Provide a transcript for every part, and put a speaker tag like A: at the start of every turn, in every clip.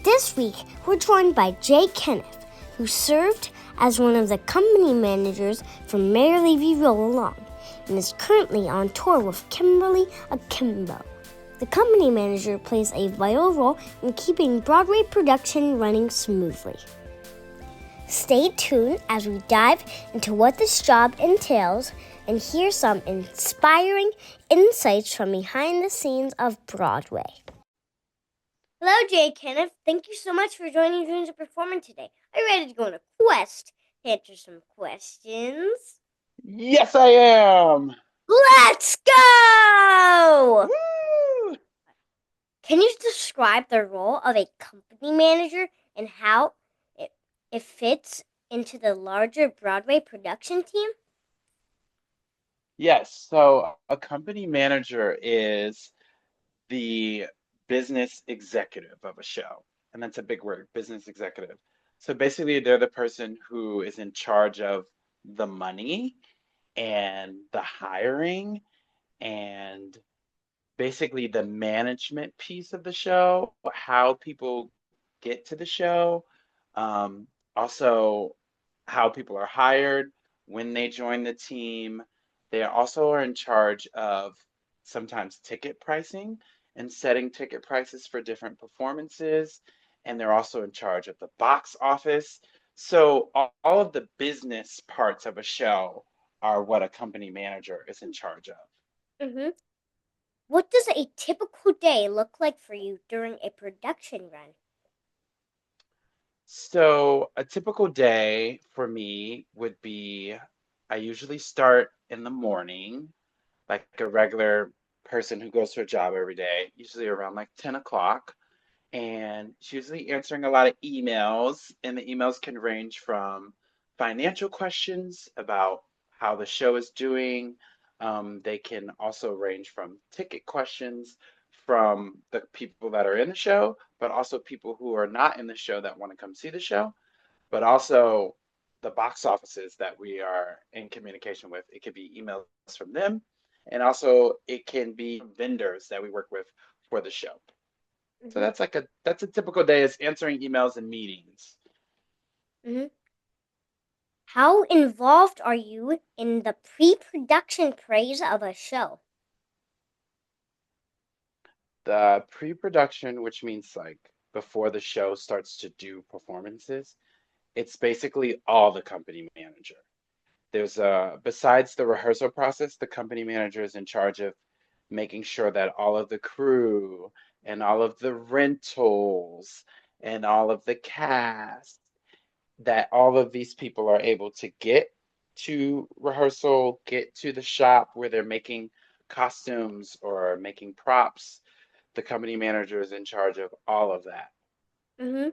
A: This week, we're joined by Jay Kenneth, who served as one of the company managers for Mayor Levy Roll Along and is currently on tour with Kimberly Akimbo. The company manager plays a vital role in keeping Broadway production running smoothly. Stay tuned as we dive into what this job entails and hear some inspiring insights from behind the scenes of Broadway. Hello, Jay Kenneth. Thank you so much for joining Dreams of Performing today. Are you ready to go on a quest to answer some questions?
B: Yes, I am.
A: Let's go!
B: Woo!
A: Can you describe the role of a company manager and how it fits into the larger Broadway production team?
B: Yes, so a company manager is the business executive of a show. And that's a big word, business executive. So basically, they're the person who is in charge of the money and the hiring and basically the management piece of the show, how people get to the show, um, also how people are hired, when they join the team. They also are in charge of sometimes ticket pricing and setting ticket prices for different performances. And they're also in charge of the box office. So all of the business parts of a show are what a company manager is in charge of.
A: Mm-hmm. What does a typical day look like for you during a production run?
B: So a typical day for me would be I usually start in the morning, like a regular person who goes to a job every day, usually around like 10 o'clock. And it's usually answering a lot of emails, and the emails can range from financial questions about how the show is doing. They can also range from ticket questions from the people that are in the show, but also people who are not in the show that want to come see the show, but also the box offices that we are in communication with. It could be emails from them, and also it can be vendors that we work with for the show. So
A: Mm-hmm.
B: that's a typical day is answering emails and meetings.
A: Mm-hmm. How involved are you in the pre-production phase of a show?
B: The pre-production, which means like before the show starts to do performances, it's basically all the company manager. There's besides the rehearsal process, the company manager is in charge of making sure that all of the crew and all of the rentals and all of the cast, that all of these people are able to get to rehearsal, get to the shop where they're making costumes or making props. The company manager is in charge of all of that.
A: Mm-hmm.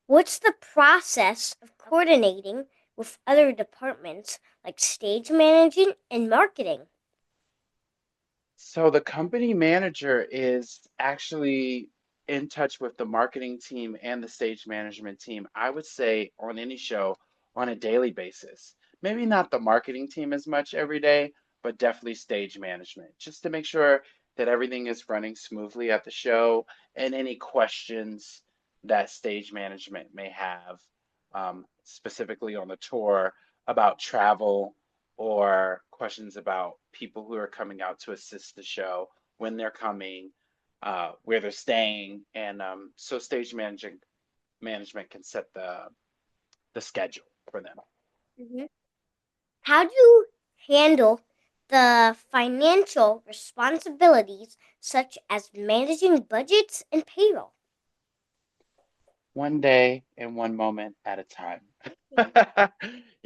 A: What's the process of coordinating with other departments like stage managing and marketing?
B: So the company manager is actually in touch with the marketing team and the stage management team, I would say on any show on a daily basis. Maybe not the marketing team as much every day, but definitely stage management, just to make sure that everything is running smoothly at the show and any questions that stage management may have, specifically on the tour about travel or questions about people who are coming out to assist the show, when they're coming, where they're staying, and so management can set the schedule for them.
A: Mm-hmm. How do you handle the financial responsibilities such as managing budgets and payroll?
B: One day and one moment at a time.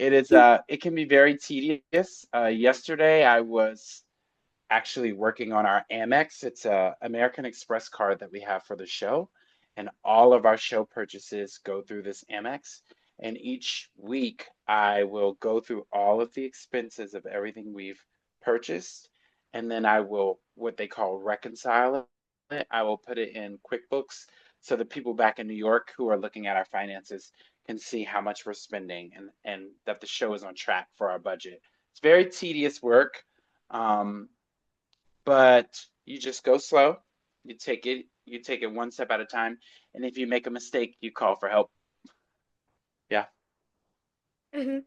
B: It can be very tedious. Yesterday I was actually working on our Amex. It's a American Express card that we have for the show, and all of our show purchases go through this Amex. And each week, I will go through all of the expenses of everything we've purchased, and then I will what they call reconcile it. I will put it in QuickBooks so the people back in New York who are looking at our finances can see how much we're spending and that the show is on track for our budget. It's very tedious work. Um, but you just go slow you take it one step at a time, and if you make a mistake, you call for help. Yeah.
A: Hmm.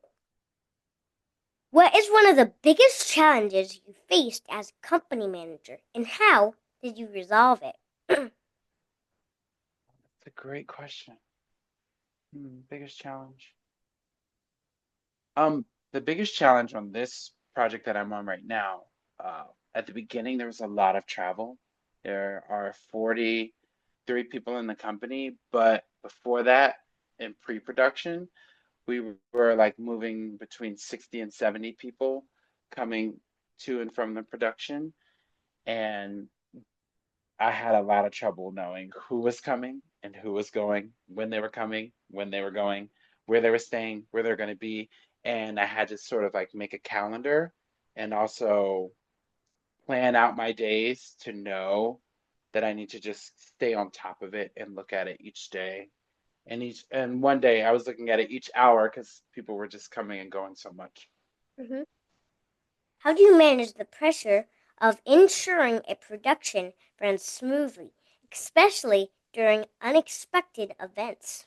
A: What is one of the biggest challenges you faced as a company manager, and how did you resolve it?
B: It's a great question. Biggest challenge. The biggest challenge on this project that I'm on right now, uh, at the beginning, there was a lot of travel. There are 43 people in the company, but before that, in pre-production, we were like moving between 60 and 70 people coming to and from the production. And I had a lot of trouble knowing who was coming and who was going, when they were coming, when they were going, where they were staying, where they're going to be. And I had to sort of like make a calendar and also plan out my days to know that I need to just stay on top of it and look at it each day. And one day I was looking at it each hour because people were just coming and going so much.
A: Hmm. How do you manage the pressure of ensuring a production runs smoothly, especially during unexpected events?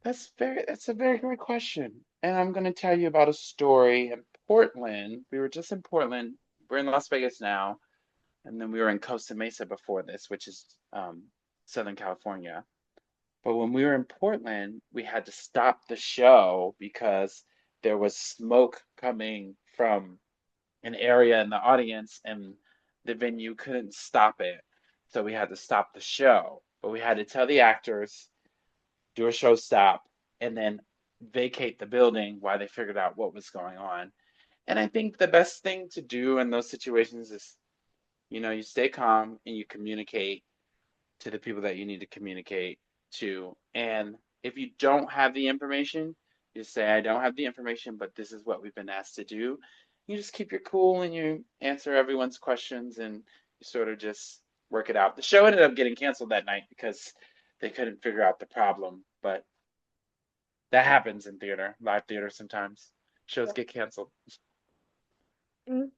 B: That's a very great question. And I'm going to tell you about a story in Portland. We were just in Portland. We're in Las Vegas now, and then we were in Costa Mesa before this, which is Southern California. But when we were in Portland, we had to stop the show because there was smoke coming from an area in the audience, and the venue couldn't stop it. So we had to stop the show. But we had to tell the actors, do a show stop, and then vacate the building while they figured out what was going on. And I think the best thing to do in those situations is, you stay calm and you communicate to the people that you need to communicate to. And if you don't have the information, you say, I don't have the information, but this is what we've been asked to do. You just keep your cool and you answer everyone's questions and you sort of just work it out. The show ended up getting canceled that night because they couldn't figure out the problem, but that happens in theater, live theater sometimes. Shows get canceled.
A: Mm.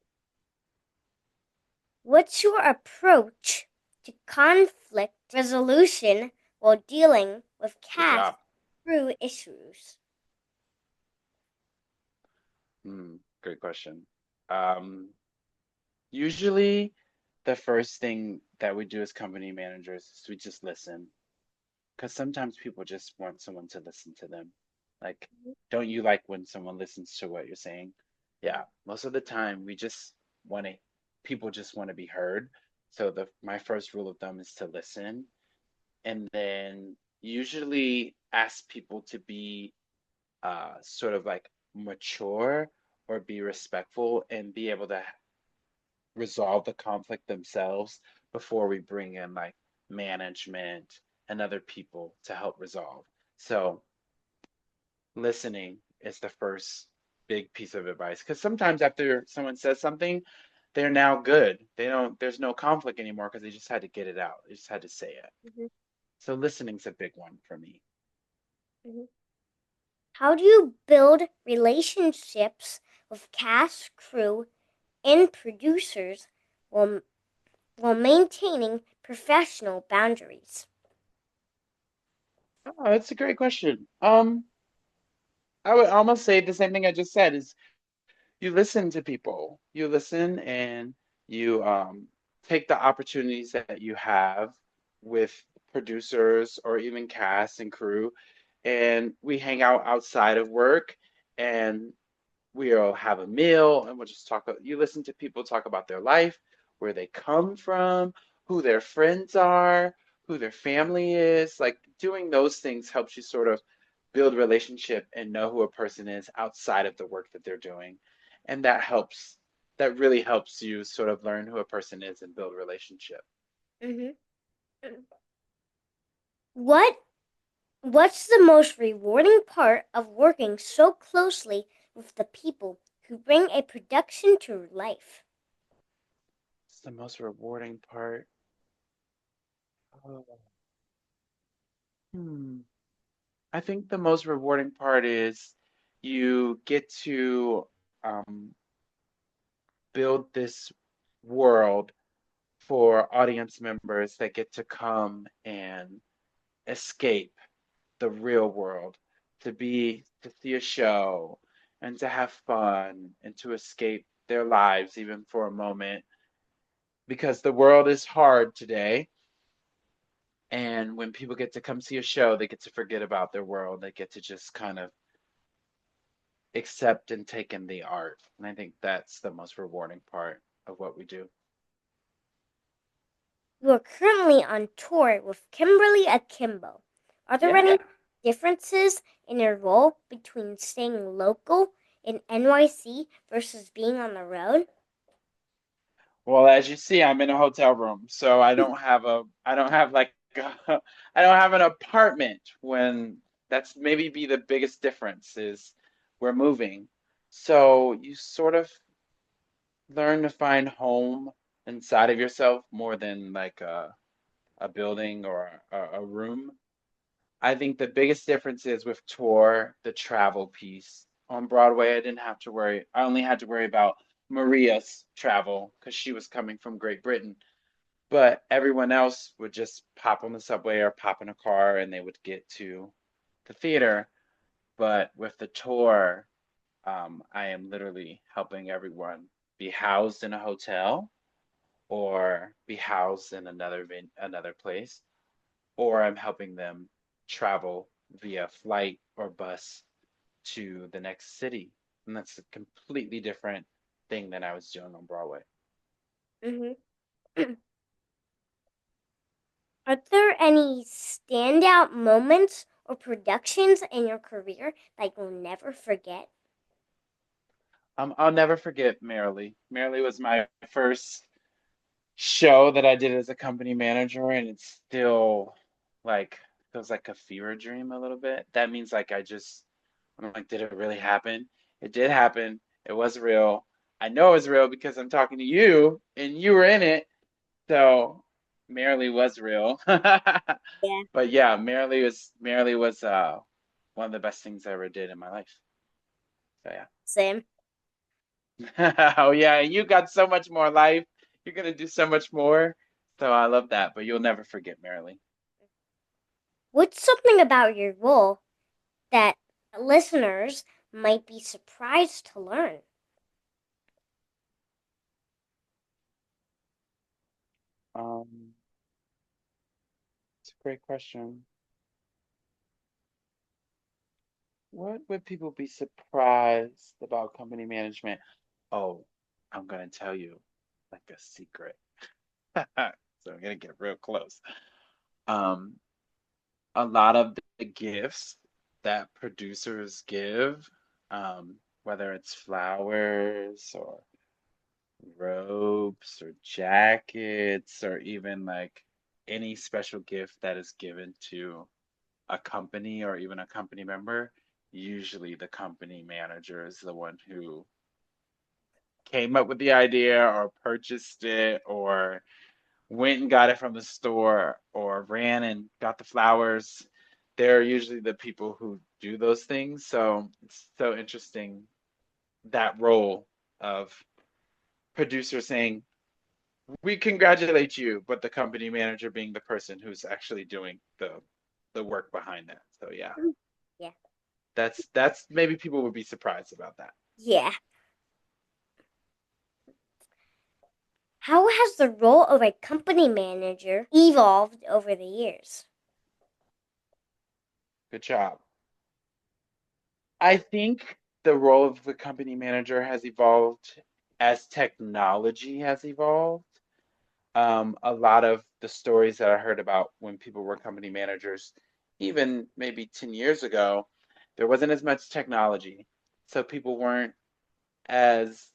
A: What's your approach to conflict resolution while dealing with
B: Good
A: cast
B: job.
A: crew issues?
B: Great question. Um, Usually the first thing that we do as company managers is we just listen. Because sometimes people just want someone to listen to them. Like, don't you like when someone listens to what you're saying? Yeah, most of the time we just want to, people just want to be heard. So my first rule of thumb is to listen and then usually ask people to be sort of like mature or be respectful and be able to resolve the conflict themselves before we bring in like management and other people to help resolve. So listening is the first big piece of advice because sometimes after someone says something, they're now good. There's no conflict anymore because they just had to get it out. They just had to say it.
A: Mhm,
B: So listening's a big one for me.
A: mhm. How do you build relationships with cast, crew, and producers while, while maintaining professional boundaries?
B: Oh, that's a great question. I would almost say the same thing I just said is you listen to people. You listen and you take the opportunities that you have with producers or even cast and crew, and we hang out outside of work and we'll have a meal and we'll just talk. You listen to people talk about their life, where they come from, who their friends are, who their family is. Like doing those things helps you sort of build relationship and know who a person is outside of the work that they're doing. And that really helps you sort of learn who a person is and build relationship.
A: Mhm. What What's the most rewarding part of working so closely with the people who bring a production to life?
B: It's the most rewarding part. Oh, hmm. I think the most rewarding part is you get to build this world for audience members that get to come and escape the real world, to see a show and to have fun and to escape their lives even for a moment because the world is hard today. And when people get to come see a show, they get to forget about their world. They get to just kind of accept and take in the art. And I think that's the most rewarding part of what we do.
A: You are currently on tour with Kimberly Akimbo. Are there
B: Yeah.
A: any differences in your role between staying local in NYC versus being on the road?
B: Well, as you see, I'm in a hotel room, so I don't have like I don't have an apartment when that's maybe be the biggest difference is we're moving. So you sort of learn to find home inside of yourself more than like a building or a room. I think the biggest difference is with tour, the travel piece. On Broadway, I didn't have to worry. I only had to worry about Maria's travel because she was coming from Great Britain. But everyone else would just pop on the subway or pop in a car and they would get to the theater. But with the tour, I am literally helping everyone be housed in a hotel or be housed in another place, or I'm helping them travel via flight or bus to the next city. And that's a completely different thing than I was doing on Broadway.
A: Hmm. Are there any standout moments or productions in your career that you'll never forget?
B: I'll never forget Merrily. Merrily was my first show that I did as a company manager, and it's still like feels like a fever dream a little bit. That means like I'm like, did it really happen? It did happen. It was real. I know it was real because I'm talking to you and you were in it. So Merrily was real.
A: Yeah,
B: But yeah, Merrily was one of the best things I ever did in my life. So
A: same.
B: yeah. Oh yeah, you got so much more life. You're gonna do so much more. So I love that, but you'll never forget Merrily.
A: What's something about your role that listeners might be surprised to learn?
B: Um, it's a great question. What would people be surprised about company management? Oh, I'm gonna tell you like a secret. So I'm gonna get real close. Um, a lot of the gifts that producers give, whether it's flowers or robes or jackets or even like any special gift that is given to a company or even a company member, usually the company manager is the one who came up with the idea or purchased it or went and got it from the store or ran and got the flowers. They're usually the people who do those things. So it's so interesting that role of producer saying, "We congratulate you," but the company manager being the person who's actually doing the work behind that. So yeah,
A: Yeah.
B: that's maybe people would be surprised about that.
A: Yeah. How has the role of a company manager evolved over the years?
B: Good job. I think the role of the company manager has evolved as technology has evolved. A lot of the stories that I heard about when people were company managers, even maybe 10 years ago, there wasn't as much technology. So people weren't as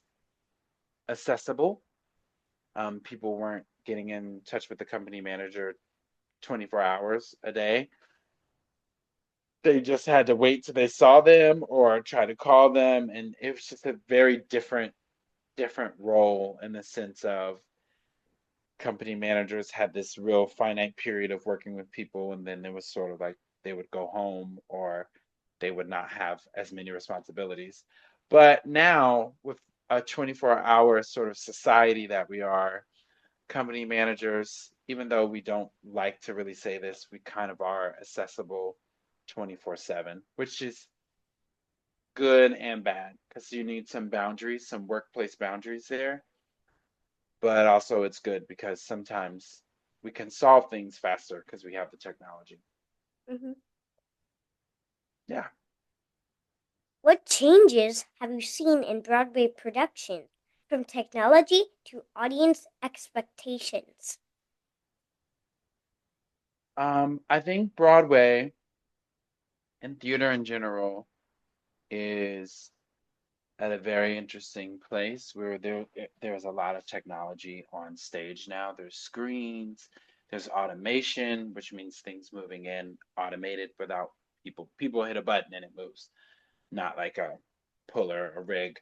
B: accessible. People weren't getting in touch with the company manager 24 hours a day. They just had to wait till they saw them or try to call them. And it was just a very different role in the sense of company managers had this real finite period of working with people, and then it was sort of like they would go home or they would not have as many responsibilities. But now, with a 24-hour sort of society that we are, company managers, even though we don't like to really say this, we kind of are accessible 24/7, which is good and bad because you need some boundaries, some workplace boundaries there. But also, it's good because sometimes we can solve things faster because we have the technology.
A: Hmm.
B: Yeah.
A: What changes have you seen in Broadway productions, from technology to audience expectations?
B: I think Broadway and theater in general is at a very interesting place where there's a lot of technology on stage now. There's screens, there's automation, which means things moving in automated without people hit a button and it moves, not like a puller or rig.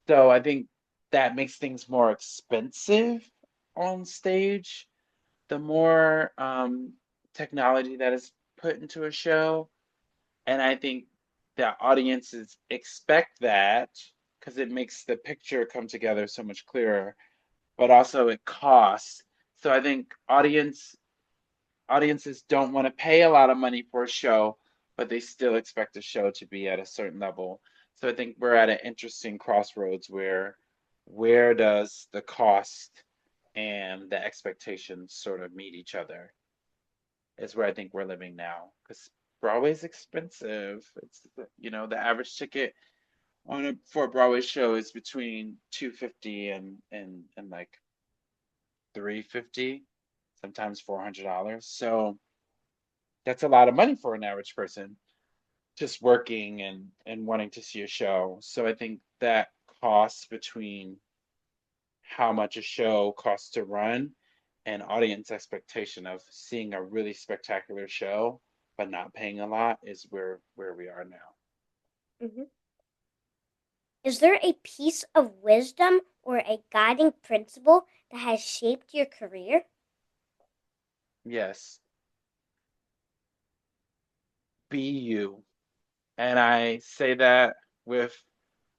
B: So I think that makes things more expensive on stage. The more technology that is put into a show, and I think that audiences expect that because it makes the picture come together so much clearer, but also it costs. So I think audiences don't want to pay a lot of money for a show, but they still expect a show to be at a certain level. So I think we're at an interesting crossroads where does the cost and the expectations sort of meet each other is where I think we're living now. Because Broadway's expensive. The average ticket for a Broadway show is between 250 and like 350, sometimes $400. So that's a lot of money for an average person just working and wanting to see a show. So I think that cost between how much a show costs to run and audience expectation of seeing a really spectacular show but not paying a lot is where we are now.
A: Hmm. Is there a piece of wisdom or a guiding principle that has shaped your career?
B: Yes, be you. And I say that with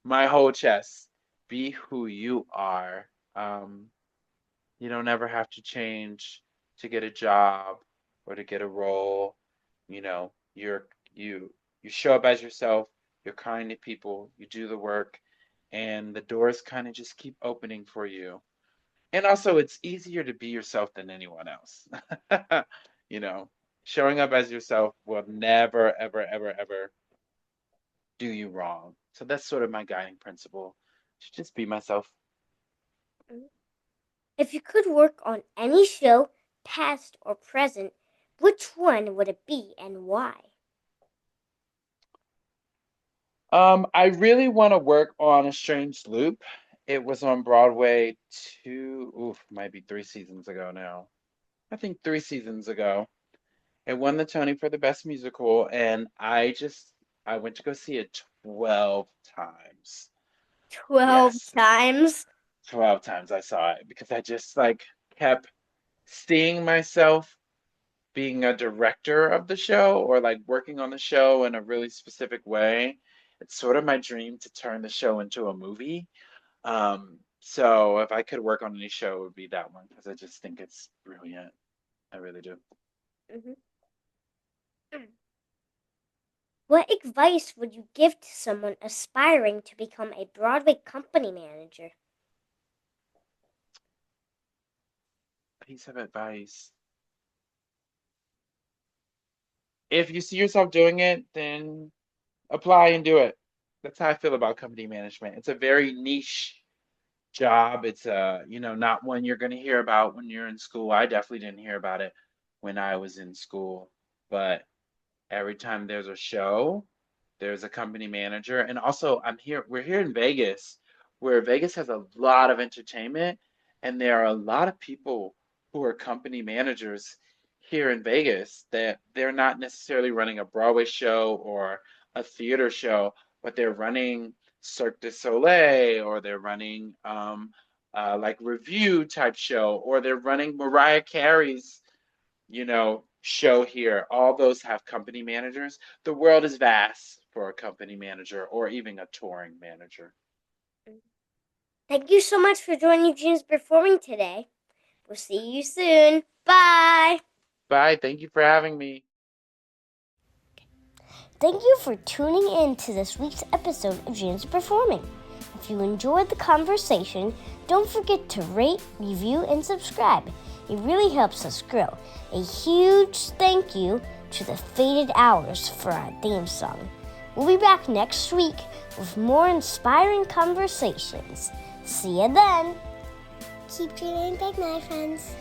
B: my whole chest. Be who you are. Um, you don't ever have to change to get a job or to get a role. You know, you you show up as yourself, you're kind to people, you do the work, and the doors kind of just keep opening for you. And also it's easier to be yourself than anyone else. You know, showing up as yourself will never, ever, ever, ever do you wrong. So that's sort of my guiding principle. To just be myself.
A: Mhm. If you could work on any show, past or present, which one would it be and why?
B: I really want to work on A Strange Loop. It was on Broadway might be 3 seasons ago now. I think 3 seasons ago. It won the Tony for the best musical, and I went to go see it 12 times.
A: 12
B: Yes,
A: times.
B: 12 times I saw it because I just like kept seeing myself being a director of the show or like working on the show in a really specific way. It's sort of my dream to turn the show into a movie. So if I could work on any show, it would be that one because I just think it's brilliant. I really do.
A: Mhm. What advice would you give to someone aspiring to become a Broadway company manager?
B: Piece of advice. If you see yourself doing it, then apply and do it. That's how I feel about company management. It's a very niche job. It's not one you're going to hear about when you're in school. I definitely didn't hear about it when I was in school, but every time there's a show, there's a company manager. And also we're here in Vegas, where Vegas has a lot of entertainment, and there are a lot of people who are company managers here in Vegas that they're not necessarily running a Broadway show or a theater show, but they're running Cirque du Soleil or they're running like review type show or they're running Mariah Carey's show here. All those have company managers. The world is vast for a company manager or even a touring manager.
A: Thank you so much for joining James Performing today. We'll see you soon. Bye.
B: Bye. Thank you for having me.
A: Thank you for tuning in to this week's episode of James Performing. If you enjoyed the conversation, don't forget to rate, review, and subscribe. It really helps us grow. A huge thank you to the Faded Hours for our theme song. We'll be back next week with more inspiring conversations. See you then. Keep dreaming big, my friends.